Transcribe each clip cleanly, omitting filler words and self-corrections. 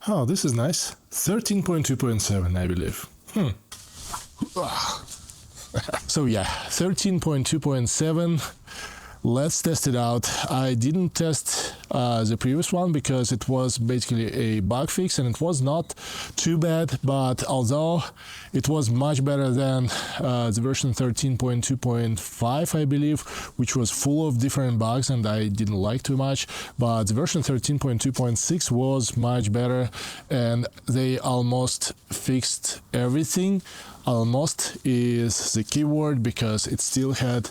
Oh, this is nice. 13.2.7, I believe. So yeah, 13.2.7. Let's test it out. I didn't test the previous one because it was basically a bug fix and it was not too bad, but although it was much better than the version 13.2.5, I believe, which was full of different bugs and I didn't like too much, but the version 13.2.6 was much better and they almost fixed everything. Almost is the keyword because it still had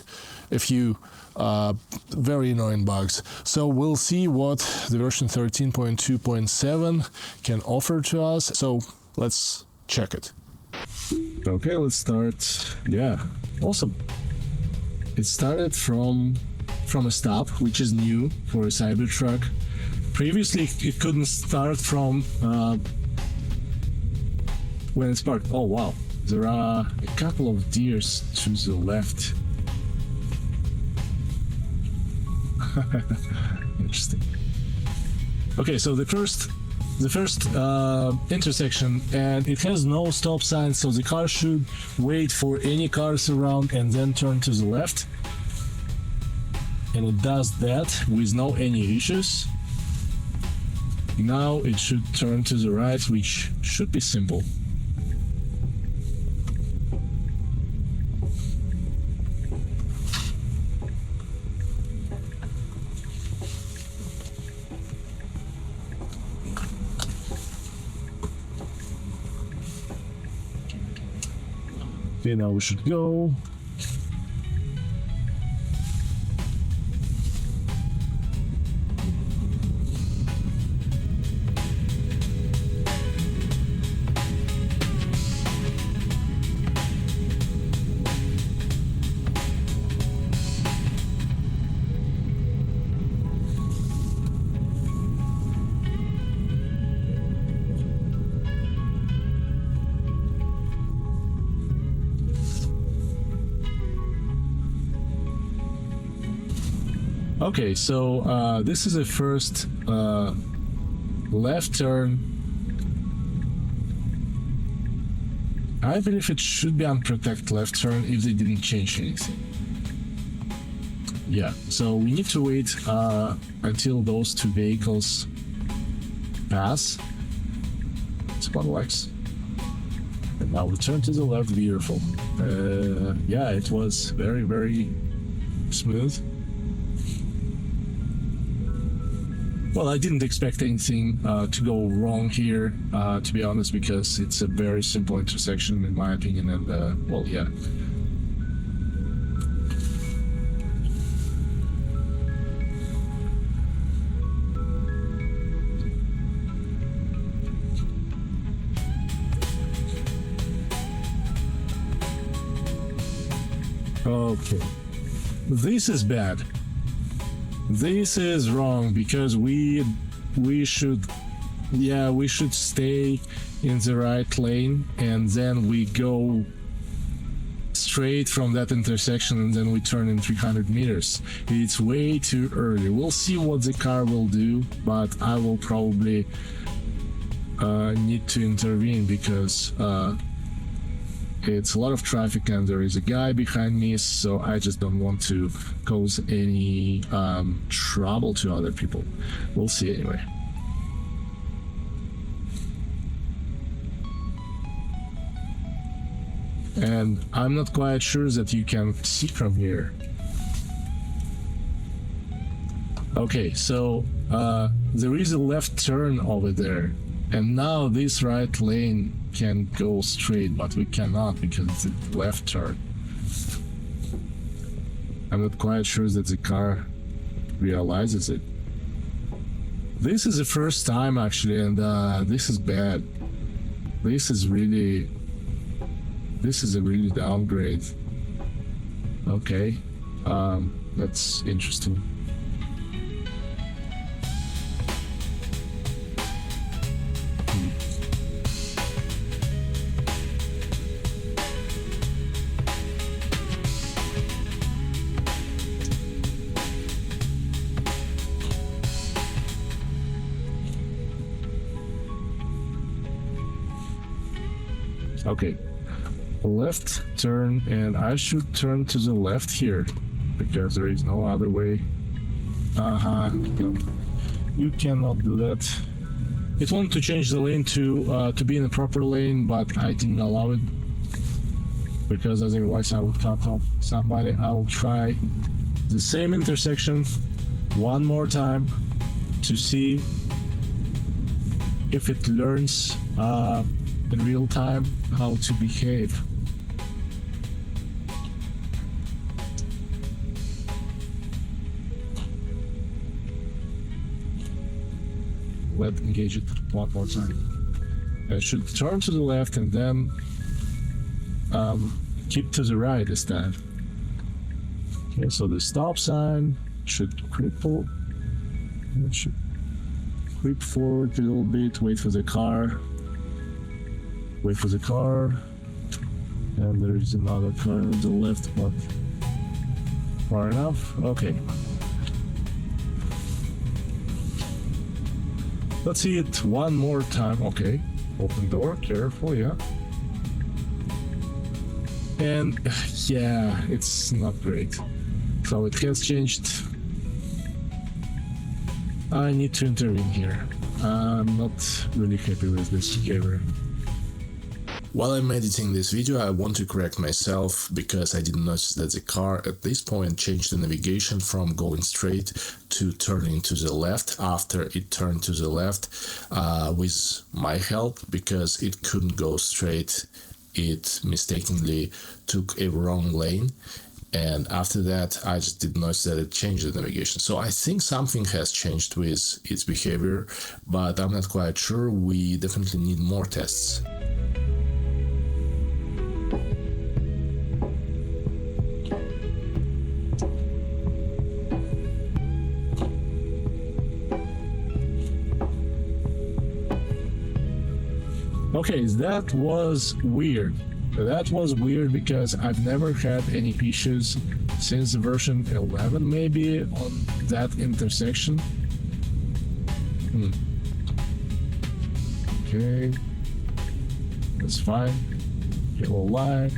a few very annoying bugs. So we'll see what the version 13.2.7 can offer to us. So let's check it. Okay, let's start. Yeah, awesome. It started from a stop, which is new for a Cybertruck. Previously, it couldn't start from when it's parked. Oh wow, there are a couple of deers to the left. Interesting. Okay, so the first intersection, and it has no stop sign, so the car should wait for any cars around and then turn to the left. And it does that with no any issues. Now it should turn to the right, which should be simple. Okay, now we should go. Okay, so this is a first left turn. I believe it should be unprotected left turn if they didn't change anything. Yeah, so we need to wait until those two vehicles pass. It's one likes. And now we turn to the left, beautiful. Yeah, it was very, very smooth. Well, I didn't expect anything to go wrong here, to be honest, because it's a very simple intersection in my opinion, and well, yeah. Okay, this is bad. This is wrong because we should stay in the right lane and then we go straight from that intersection and then we turn in 300 meters. It's way too early. We'll see what the car will do, but I will probably need to intervene because it's a lot of traffic and there is a guy behind me, so I just don't want to cause any trouble to other people. We'll see anyway. And I'm not quite sure that you can see from here. Okay, so there is a left turn over there. And now this right lane can go straight, but we cannot because it's a left turn. I'm not quite sure that the car realizes it. This is the first time actually, and this is bad. This is a really downgrade. Okay, that's interesting. Okay, left turn, and I should turn to the left here because there is no other way. You cannot do that. It wanted to change the lane to be in the proper lane, but I didn't allow it because otherwise I would cut off somebody. I will try the same intersection one more time to see if it learns in real time how to behave. Let's engage it one more time. I should turn to the left and then keep to the right this time. Okay, so the stop sign should cripple. It should creep forward a little bit, wait for the car. Wait for the car. And there is another car on the left, but far enough? Okay. Let's see it one more time. Okay. Open door, careful, yeah. And yeah, it's not great. So it has changed. I need to intervene here. I'm not really happy with this behavior. While I'm editing this video, I want to correct myself because I didn't notice that the car at this point changed the navigation from going straight to turning to the left after it turned to the left with my help, because it couldn't go straight. It mistakenly took a wrong lane, and after that I just did notice that it changed the navigation. So I think something has changed with its behavior, but I'm not quite sure. We definitely need more tests. Okay, that was weird. That was weird because I've never had any issues since version 11 maybe on that intersection. Okay, that's fine. Yellow line.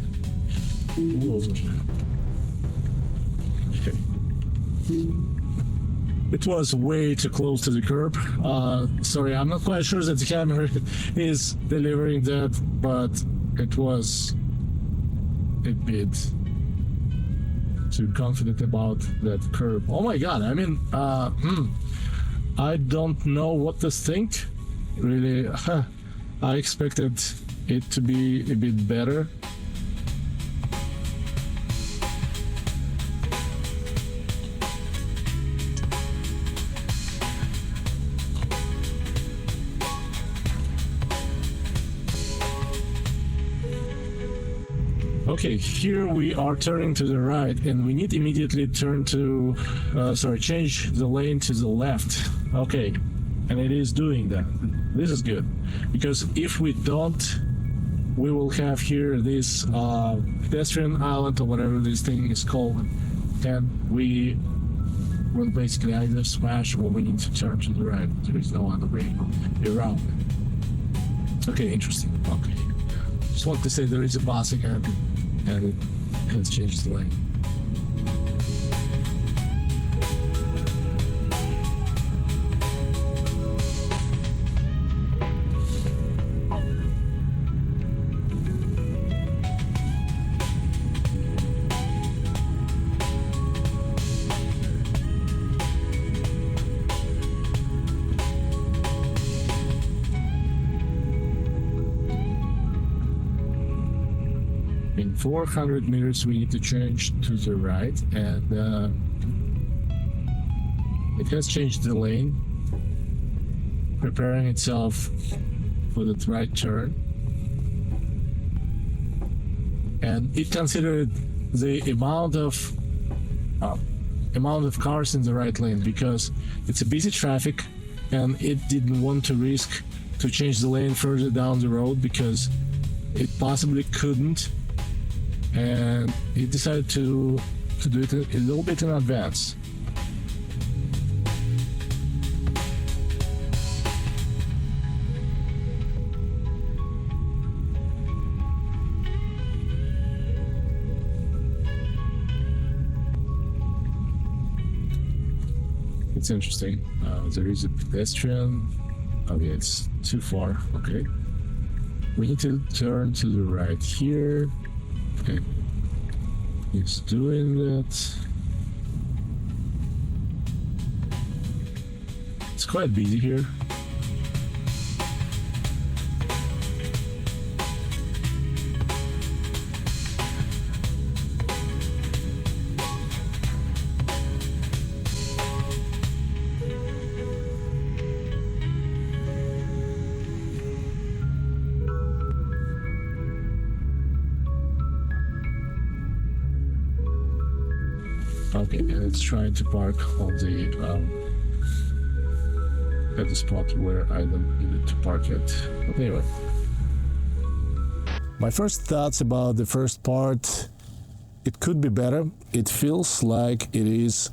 Okay. It was way too close to the curb. Sorry, I'm not quite sure that the camera is delivering that, but it was a bit too confident about that curb. Oh my god, I mean, I don't know what to think, really. I expected it to be a bit better. Okay, here we are turning to the right, and we need immediately turn to, change the lane to the left. Okay, and it is doing that. This is good, because if we don't, we will have here this pedestrian island or whatever this thing is called, and we will basically either smash or we need to turn to the right. There is no other way around it. Okay, interesting. Okay, just want to say there is a bus again. And it has changed the lane. In 400 meters we need to change to the right, and it has changed the lane, preparing itself for the right turn, and it considered the amount of cars in the right lane because it's a busy traffic, and it didn't want to risk to change the lane further down the road because it possibly couldn't. And he decided to do it a little bit in advance. It's interesting. There is a pedestrian. Okay, it's too far. Okay. We need to turn to the right here. Okay. He's doing that. It's quite busy here. Okay, and it's trying to park on the at the spot where I don't need it to park at. But anyway, my first thoughts about the first part: it could be better. It feels like it is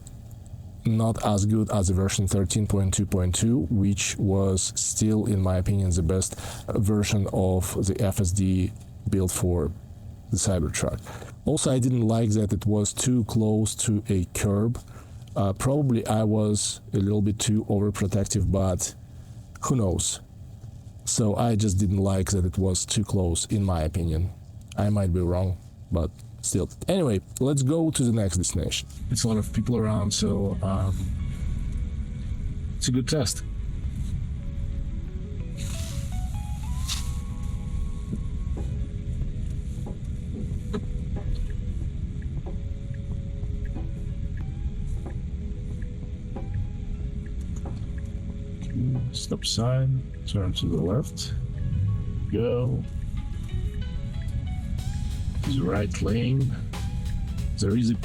not as good as the version 13.2.2, which was still, in my opinion, the best version of the FSD built for the Cybertruck. Also, I didn't like that it was too close to a curb. Probably I was a little bit too overprotective, but who knows? So I just didn't like that it was too close, in my opinion. I might be wrong, but still. Anyway, let's go to the next destination. It's a lot of people around, so it's a good test. Stop sign, turn to the left, go. The right lane. There is a...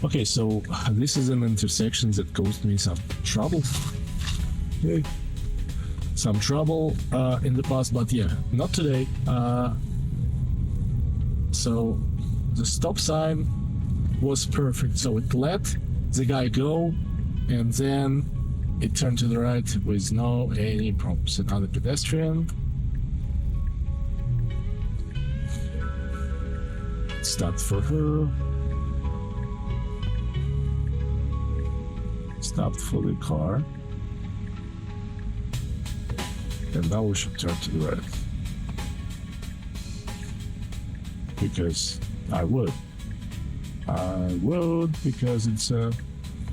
Okay, so this is an intersection that caused me some trouble. Okay. Some trouble in the past, but yeah, not today. So the stop sign was perfect. So it let the guy go, and then it turned to the right with no any problems. Another pedestrian. Stopped for her. Stopped for the car. And now we should turn to the right. Because I would. Because it's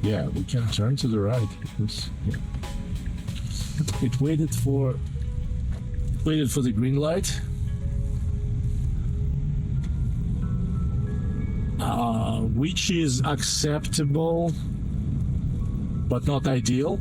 yeah, we can turn to the right because yeah. It waited for the green light. Which is acceptable, but not ideal.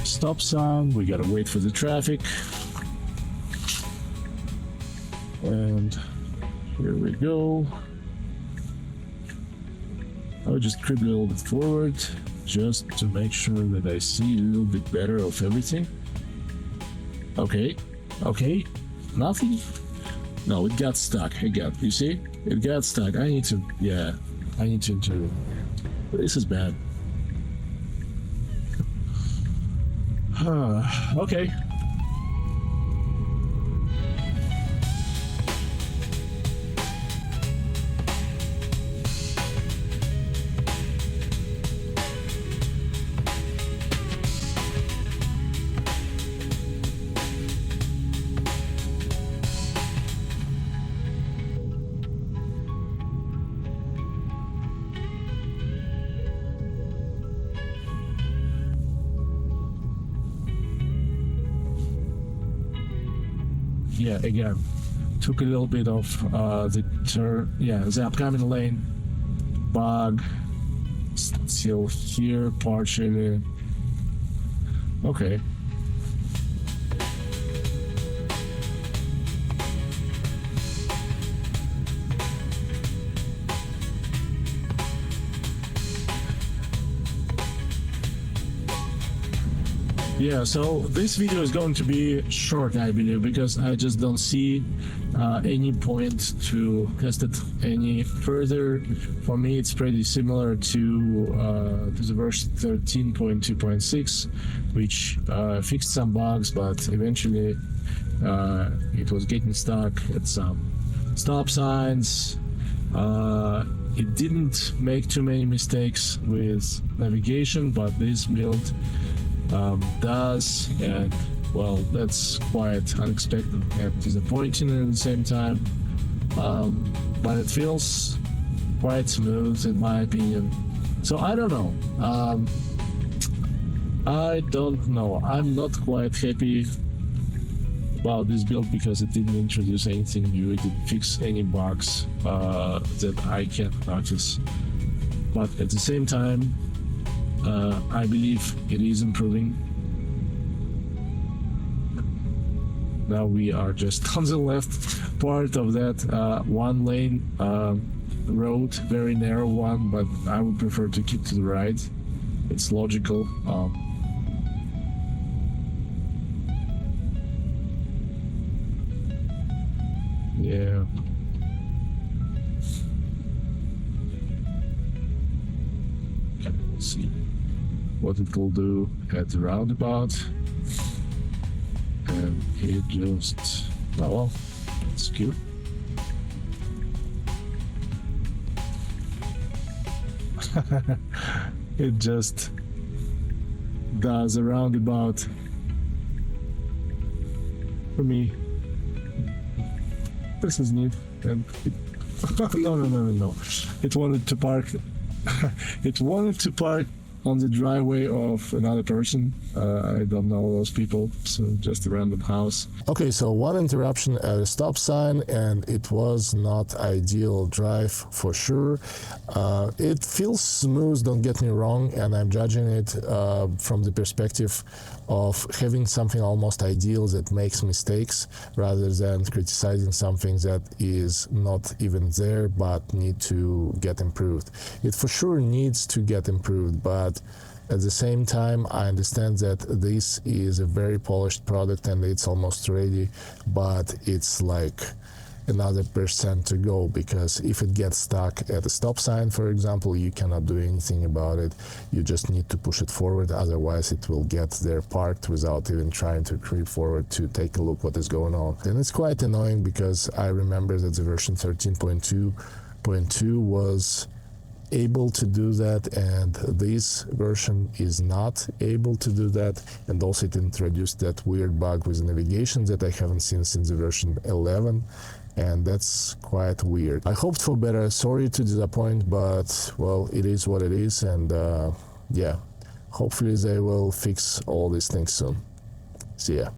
Stop sign, we gotta wait for the traffic. And here we go. I'll just creep a little bit forward just to make sure that I see a little bit better of everything. Okay, nothing? No, it got stuck. You see? It got stuck. I need to intervene. This is bad. Okay. Yeah, again, took a little bit of the upcoming lane bug. Still here, partially. Okay. Yeah, so this video is going to be short, I believe, because I just don't see any point to test it any further. For me, it's pretty similar to the version 13.2.6, which fixed some bugs, but eventually it was getting stuck at some stop signs. It didn't make too many mistakes with navigation, but this build does, and well, that's quite unexpected and disappointing at the same time, but it feels quite smooth in my opinion. So I don't know. I'm not quite happy about this build because it didn't introduce anything new, it didn't fix any bugs that I can notice, but at the same time I believe it is improving. Now we are just on the left part of that one lane road, very narrow one, but I would prefer to keep to the right. It's logical. Yeah. Okay, let's see what it will do at the roundabout. And it just, oh well, it's cute. It just does a roundabout for me. This is neat. And no. It wanted to park. It wanted to park on the driveway of another person. I don't know those people, so just a random house. Okay, so one interruption at a stop sign, and it was not ideal drive for sure. It feels smooth, don't get me wrong, and I'm judging it from the perspective of having something almost ideal that makes mistakes, rather than criticizing something that is not even there but need to get improved. It for sure needs to get improved, but at the same time I understand that this is a very polished product and it's almost ready, but it's like another percent to go, because if it gets stuck at a stop sign, for example, you cannot do anything about it. You just need to push it forward, otherwise it will get there parked without even trying to creep forward to take a look what is going on. And it's quite annoying because I remember that the version 13.2.2 was able to do that, and this version is not able to do that, and also it introduced that weird bug with navigation that I haven't seen since the version 11, and that's quite weird. I hoped for better, sorry to disappoint, but well, it is what it is, and yeah, hopefully they will fix all these things soon. See ya.